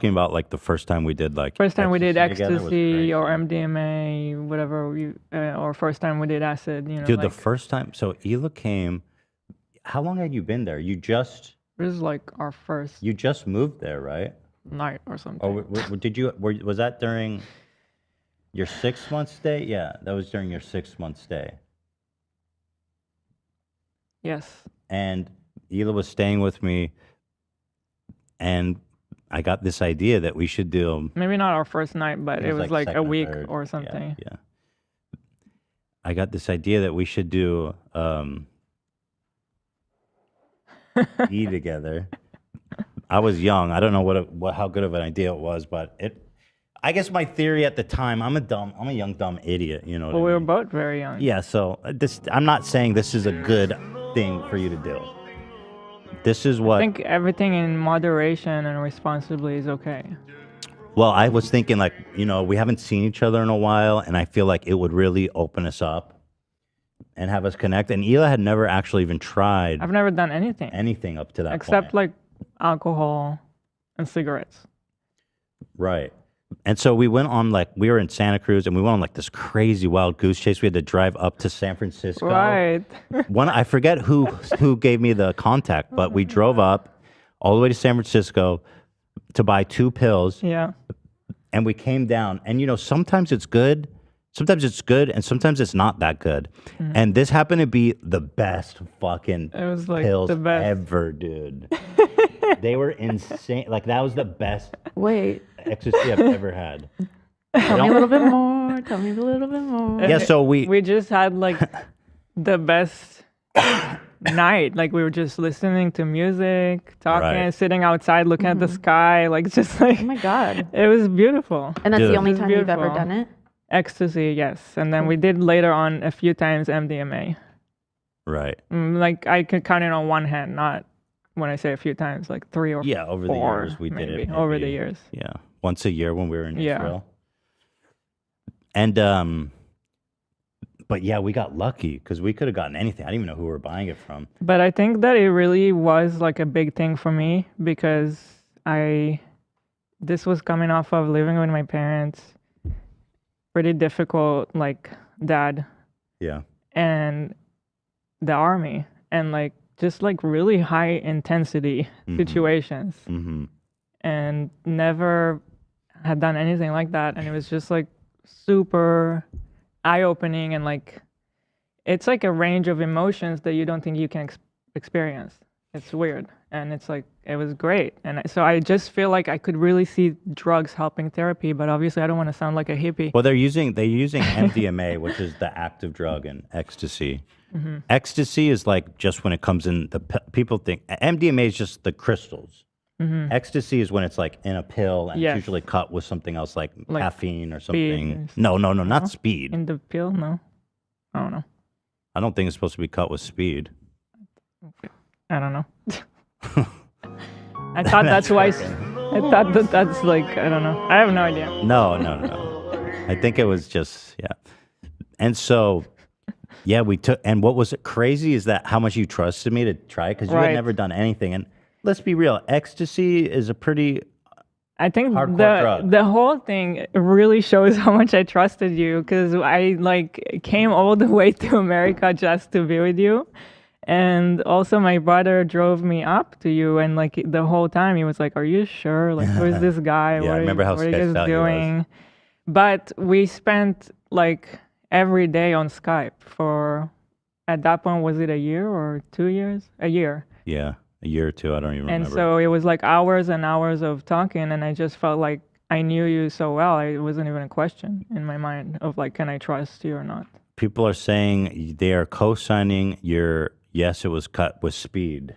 talking about like the first time we did like First time we did together was ecstasy or crazy. MDMA, whatever we, or first time we did acid. Dude, the Like first time, so Hila came. How long had you been there? this is like our first You just moved there, right? night or Or something. did you? Was that during your 6 month stay? Yeah, that was during your 6 month stay. Yes. And Hila was staying with me, and I got this idea that we should do. Maybe not our first night, but It it was was like like a second or week third. or Yeah, something. yeah. I got this idea that we should do E together. I was young. I don't know how good of an idea it was, but it. I guess my theory at the time, I'm a young dumb idiot. You know what Well, I we were mean? both very young. Yeah. So I'm not saying this is a good thing for you to do. This is I what. think everything in moderation and responsibly is okay. Well, I was thinking like, we haven't seen each other in a while, and I feel like it would really open us up and have us connect. And Hila had never actually even tried I've never done anything anything up to that except point. like alcohol and cigarettes. Right. And so we were in Santa Cruz, and we went on like this crazy wild goose chase. We had to drive up to San Francisco. Right. I forget who gave me the contact, but we drove up all the way to San Francisco to buy 2 pills, Yeah. and we came down. And sometimes it's good, and sometimes it's not that good. And this happened to be the best fucking It was like pills the best. ever, dude. They were insane. Like that was the best Wait, ecstasy I've ever had. tell me a little bit more. Tell me a little bit more. Yeah, so We just had like the best night. Like we were just listening to music, talking, Right. sitting outside, looking at the sky, like just like Oh my god. it was beautiful. And that's Dude. the only It's time you've ever beautiful. done it? Ecstasy, yes. And then we did later on a few times MDMA. Right. Like I could count it on one hand, not when I say a few times, like 3 or Yeah, over the 4, years we did maybe, it. over the maybe, years. Yeah, once a year when we were in Yeah. Israel. And but yeah, we got lucky because we could have gotten anything. I didn't even know who we were buying it from. But I think that it really was like a big thing for me because this was coming off of living with my parents, pretty difficult, like dad Yeah. and the army, and like just like really high intensity situations, Mm-hmm. and never had done anything like that. And it was just like super eye opening, and like it's like a range of emotions that you don't think you can experience. It's weird, and it's like it was great. And so I just feel like I could really see drugs helping therapy, but obviously I don't want to sound like a hippie. Well, they're using MDMA, which is the active drug, and ecstasy. Ecstasy is like just when it comes in. People think MDMA is just the crystals. Ecstasy is when it's like in a pill, and Yes. it's usually cut with something else like Like caffeine or speed something. or No, not speed. In the pill, no, I don't know. I don't think it's supposed to be cut with speed. I don't know. I thought that's why. I thought that's like I don't know. I have no idea. No. I think it was just And so, yeah, we took. And what was crazy is that how much you trusted me to try it because you had Right. never done anything. And let's be real, ecstasy is a pretty I think hardcore drug. the whole thing really shows how much I trusted you because I like came all the way to America just to be with you. And also my brother drove me up to you, and like the whole time he was like, "Are you sure? Like, who is this guy? Yeah, I remember how what are you sketched guys out he was. doing?" But we spent like every day on Skype for, at that point, was it a year or 2 years? A year. Yeah, a year or two. I don't even And remember. so it was like hours and hours of talking, and I just felt like I knew you so well. It wasn't even a question in my mind of like, can I trust you or not? People are saying they are co-signing your yes, it was cut with speed.